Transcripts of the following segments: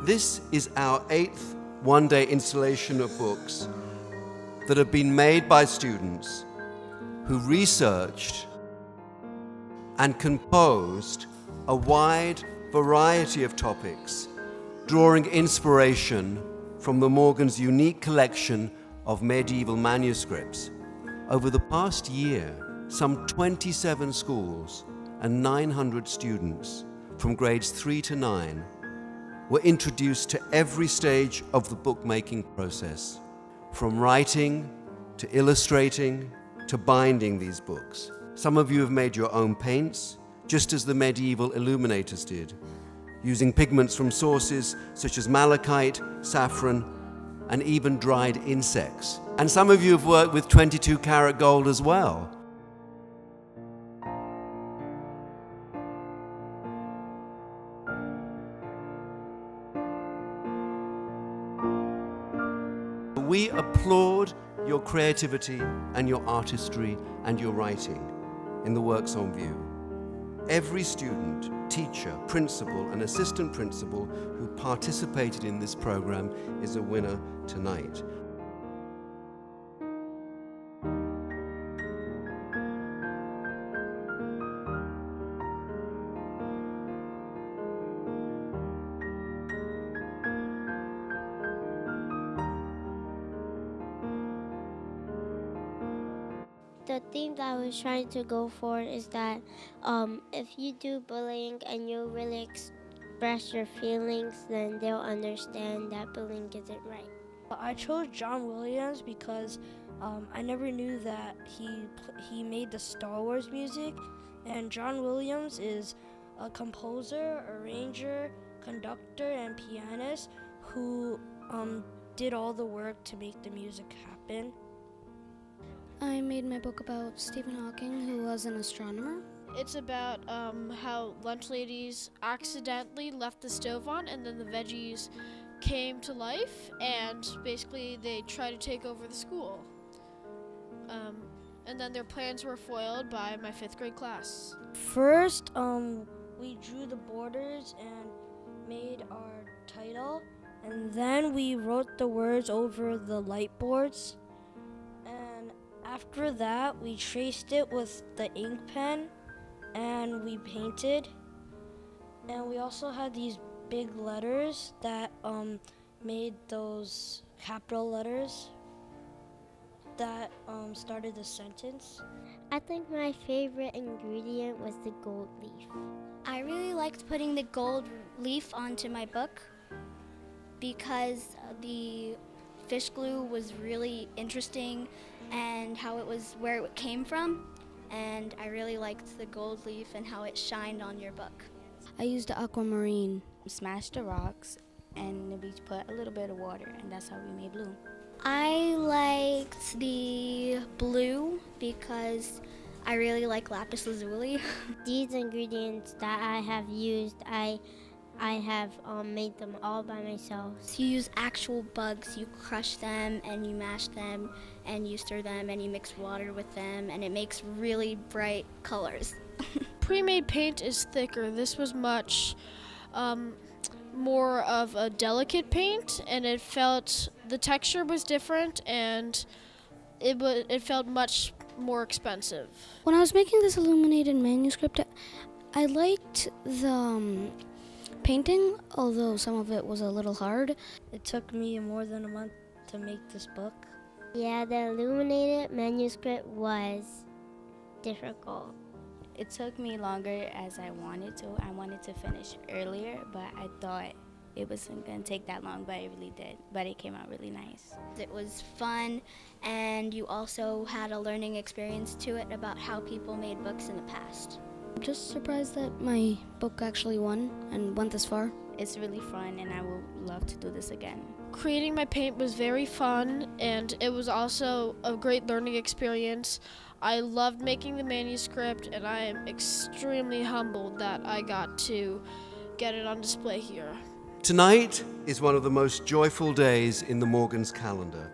This is our 8th one-day installation of books that have been made by students who researched and composed a wide variety of topics, drawing inspiration from the Morgans' unique collection of medieval manuscripts. Over the past year, some 27 schools and 900 students from grades 3 to 9 were introduced to every stage of the bookmaking process, from writing to illustrating to binding these books. Some of you have made your own paints, just as the medieval illuminators did, using pigments from sources such as malachite, saffron, and even dried insects. And some of you have worked with 22-karat gold as well. We applaud your creativity and your artistry and your writing in the works on view. Every student, teacher, principal, and assistant principal who participated in this program is a winner tonight. The theme that I was trying to go for is that if you do bullying and you really express your feelings, then they'll understand that bullying isn't right. I chose John Williams because I never knew that he made the Star Wars music, and John Williams is a composer, arranger, conductor, and pianist who did all the work to make the music happen. I made my book about Stephen Hawking, who was an astronomer. It's about how lunch ladies accidentally left the stove on, and then the veggies came to life, and basically they tried to take over the school. And then their plans were foiled by my 5th grade class. First, we drew the borders and made our title, and then we wrote the words over the light boards. And after that, we traced it with the ink pen and we painted. And we also had these big letters that made those capital letters that started the sentence. I think my favorite ingredient was the gold leaf. I really liked putting the gold leaf onto my book because the fish glue was really interesting and how it was where it came from, and I really liked the gold leaf and how it shined on your book. I used aquamarine. Smashed the rocks and we put a little bit of water, and that's how we made blue. I liked the blue because I really like lapis lazuli. These ingredients that I have used, I have made them all by myself. You use actual bugs, you crush them and you mash them and you stir them and you mix water with them, and it makes really bright colors. Pre-made paint is thicker. This was much more of a delicate paint, and the texture was different, and it felt much more expensive. When I was making this illuminated manuscript, I liked the painting, although some of it was a little hard. It took me more than a month to make this book. Yeah, the illuminated manuscript was difficult. It took me longer as I wanted to. I wanted to finish earlier, but I thought it wasn't going to take that long, but it really did. But it came out really nice. It was fun, and you also had a learning experience to it about how people made books in the past. I'm just surprised that my book actually won and went this far. It's really fun, and I would love to do this again. Creating my paint was very fun, and it was also a great learning experience. I loved making the manuscript, and I am extremely humbled that I got to get it on display here. Tonight is one of the most joyful days in the Morgans calendar.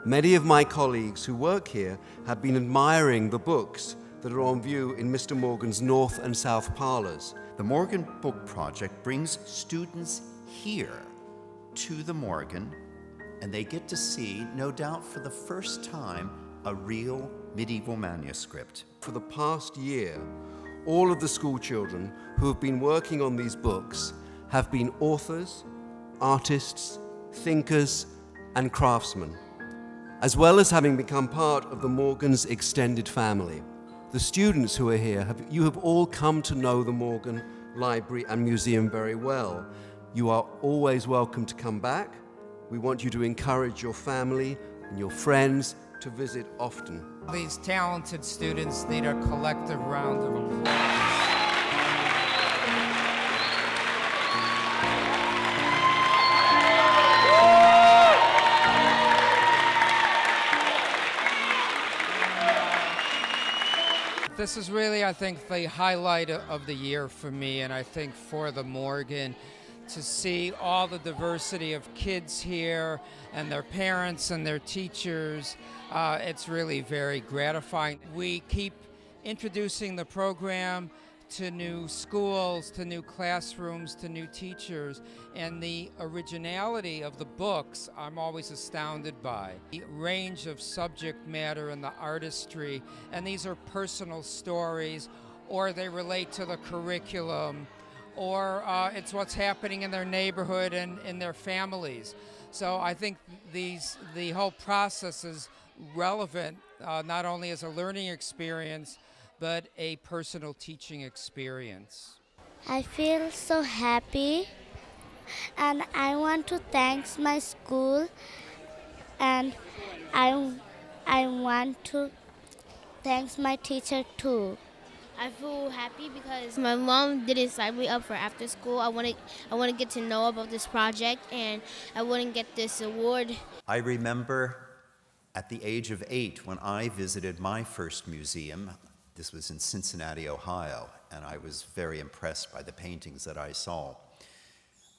Many of my colleagues who work here have been admiring the books that are on view in Mr. Morgan's North and South parlors. The Morgan Book Project brings students here to the Morgan, and they get to see, no doubt for the first time, a real medieval manuscript. For the past year, all of the school children who have been working on these books have been authors, artists, thinkers, and craftsmen, as well as having become part of the Morgan's extended family. The students who are here, you have all come to know the Morgan Library and Museum very well. You are always welcome to come back. We want you to encourage your family and your friends to visit often. These talented students need a collective round of applause. This is really, I think, the highlight of the year for me, and I think for the Morgan, to see all the diversity of kids here and their parents and their teachers. It's really very gratifying. We keep introducing the program to new schools, to new classrooms, to new teachers, and the originality of the books I'm always astounded by. The range of subject matter and the artistry, and these are personal stories, or they relate to the curriculum, or it's what's happening in their neighborhood and in their families. So I think the whole process is relevant, not only as a learning experience, but a personal teaching experience. I feel so happy, and I want to thank my school, and I want to thank my teacher too. I feel happy because my mom didn't sign me up for after school. I want to get to know about this project, and I want to get this award. I remember at the age of 8 when I visited my first museum. This was in Cincinnati, Ohio, and I was very impressed by the paintings that I saw.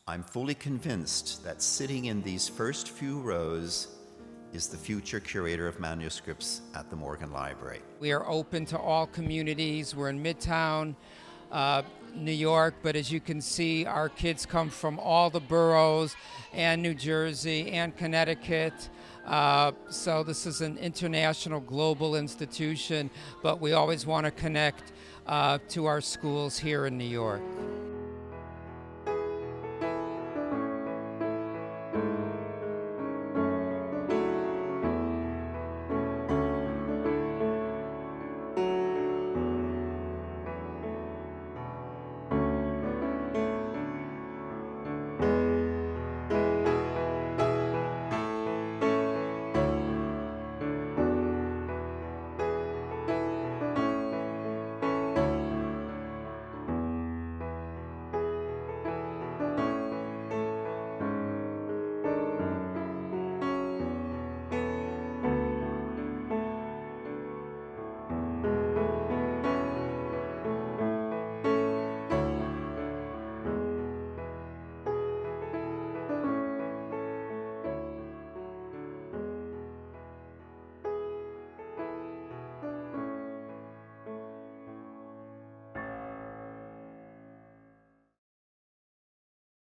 I'm fully convinced that sitting in these first few rows is the future curator of manuscripts at the Morgan Library. We are open to all communities. We're in Midtown, New York, but as you can see, our kids come from all the boroughs and New Jersey and Connecticut. So this is an international, global institution, but we always want to connect to our schools here in New York.